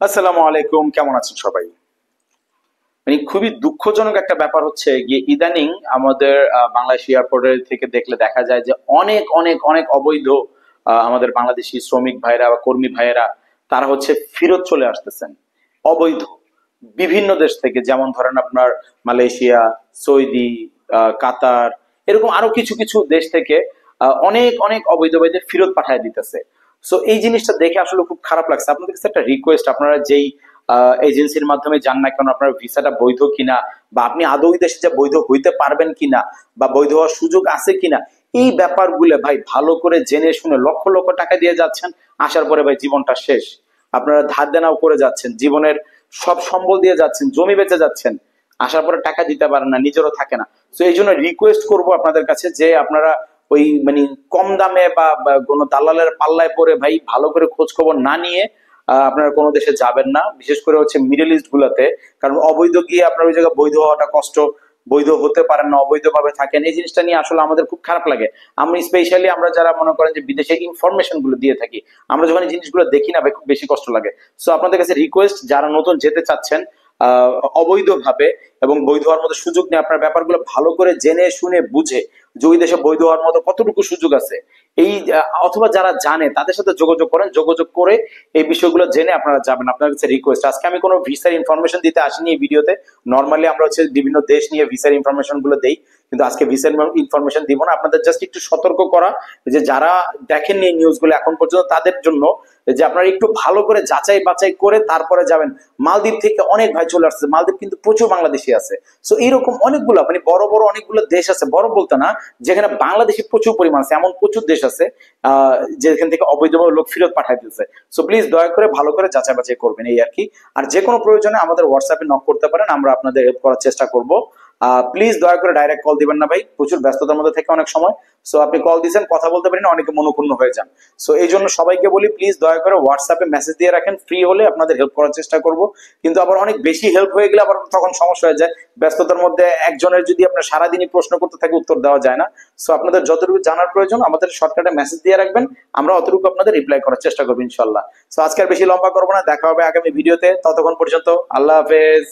আসসালামু আলাইকুম, কেমন আছেন সবাই? মানে খুবই দুঃখজনক একটা ব্যাপার হচ্ছে গিয়ে ইদানিং আমাদের বাংলাদেশ এয়ারপোর্টের থেকে দেখলে দেখা যায় যে অনেক অনেক অনেক অবৈধ আমাদের বাংলাদেশি শ্রমিক ভাইরা বা কর্মী ভাইয়েরা তারা হচ্ছে ফেরত চলে আসতেছেন অবৈধ বিভিন্ন দেশ থেকে, যেমন ধরেন আপনার মালয়েশিয়া, সৌদি, কাতার, এরকম আরো কিছু কিছু দেশ থেকে অনেক অনেক অবৈধভাবে ফেরত পাঠায় দিতেছে। সো এই জিনিসটা দেখে আসলে খুব খারাপ লাগছে। আপনাদের কাছে একটা রিকোয়েস্ট, আপনারা যেই এজেন্সির মাধ্যমে যান না কেন, আপনার ভিসাটা বৈধ কিনা বা আপনি আদৌ এই দেশে যে বৈধ হইতে পারবেন কিনা বা বৈধ হওয়ার সুযোগ আছে কিনা, এই ব্যাপারগুলো ভাই ভালো করে জেনে শুনে লক্ষ লক্ষ টাকা দিয়ে যাচ্ছেন, আসার পরে ভাই জীবনটা শেষ। আপনারা ধার দেনাও করে যাচ্ছেন, জীবনের সব সম্বল দিয়ে যাচ্ছেন, জমি বেচে যাচ্ছেন, আসার পরে টাকা দিতে পারেন না, নিজেরও থাকে না। তো এই জন্য রিকোয়েস্ট করবো আপনাদের কাছে যে আপনারা ওই মানে কম দামে বা কোনো দালালের পাল্লায় পরে ভাই ভালো করে খোঁজ খবর না নিয়ে আপনারা কোনো দেশে যাবেন না, বিশেষ করে হচ্ছে মিডল ইস্ট গুলাতে। কারণ অবৈধ গিয়ে আপনার ওই জায়গায় বৈধ হওয়াটা কষ্ট, বৈধ হতে পারেন না, অবৈধভাবে থাকেন, এই জিনিসটা নিয়ে আসলে আমাদের খুব খারাপ লাগে। আমি স্পেশালি আমরা যারা মনে করেন যে বিদেশে ইনফরমেশন গুলো দিয়ে থাকি, আমরা যখন এই জিনিসগুলো দেখি না ভাই খুব বেশি কষ্ট লাগে। সো আপনাদের কাছে রিকোয়েস্ট, যারা নতুন যেতে চাচ্ছেন আহ অবৈধভাবে এবং বৈধ হওয়ার মতো সুযোগ নেই, আপনার ব্যাপারগুলো ভালো করে জেনে শুনে বুঝে যে ওই দেশে বৈধ হওয়ার মতো কতটুকু সুযোগ আছে, এই অথবা যারা জানে তাদের সাথে যোগাযোগ করেন, যোগাযোগ করে এই বিষয়গুলো জেনে আপনারা যাবেন। আপনার কাছে রিকোয়েস্ট, আজকে আমি কোনো ভিসার ইনফরমেশন দিতে আসিনি এই ভিডিওতে। নর্মালি আমরা হচ্ছে বিভিন্ন দেশ নিয়ে ভিসার ইনফরমেশন গুলো দেই, কিন্তু আজকে ভিসার ইনফরমেশন দিব না। আপনাদের জাস্ট একটু সতর্ক করা, যে যারা দেখেননি এই নিউজগুলো এখন পর্যন্ত, তাদের জন্য যে আপনারা একটু ভালো করে যাচাই বাছাই করে তারপরে যাবেন। মালদ্বীপ থেকে অনেক ভাই চলে আসছে, মালদ্বীপ কিন্তু প্রচুর বাংলাদেশি আছে। সো এইরকম অনেকগুলো মানে বড় বড় অনেকগুলো দেশ আছে, বড় বলতে না, যেখানে বাংলাদেশি প্রচুর পরিমাণ আছে, এমন প্রচুর দেশ আছে যেখান থেকে অবৈধভাবে লোক ফেরত পাঠাই দিচ্ছে। সো প্লিজ দয়া করে ভালো করে যাচাই বাছাই করবেন, এই আর কি। আর যে কোনো প্রয়োজনে আমাদের হোয়াটসঅ্যাপে নক করতে পারেন, আমরা আপনাদের হেল্প করার চেষ্টা করব। প্লিজ দয়া করে ডাইরেক্ট কল দিবেন না ভাই, প্রচুর ব্যস্ততার মধ্যে থেকে অনেক সময়। সো আপনি কল দিয়েছেন, কথা বলতে পারেন, অনেকে মনোক্ষুণ্ণ হয়ে যান। সো এই জন্য সবাইকে বলি, প্লিজ দয়া করে হোয়াটসঅ্যাপে মেসেজ দিয়ে রাখেন, ফ্রি হলে আপনাদের হেল্প করার চেষ্টা করব। কিন্তু আবার অনেক বেশি হেল্প হয়ে গেলে আবার তখন সমস্যা হয়ে যায়। ব্যস্ততার মধ্যে একজনের যদি আপনার সারাদিনই প্রশ্ন করতে থাকে, উত্তর দেওয়া যায় না। সো আপনাদের যতটুকু জানার প্রয়োজন আমাদের শর্টকাটে মেসেজ দিয়ে রাখবেন, আমরা অতটুকু আপনাদের রিপ্লাই করার চেষ্টা করবো ইনশাল্লাহ। সো আজকে আর বেশি লম্বা করবো না, দেখা হবে আগামী ভিডিওতে। ততক্ষণ পর্যন্ত আল্লাহ হাফেজ।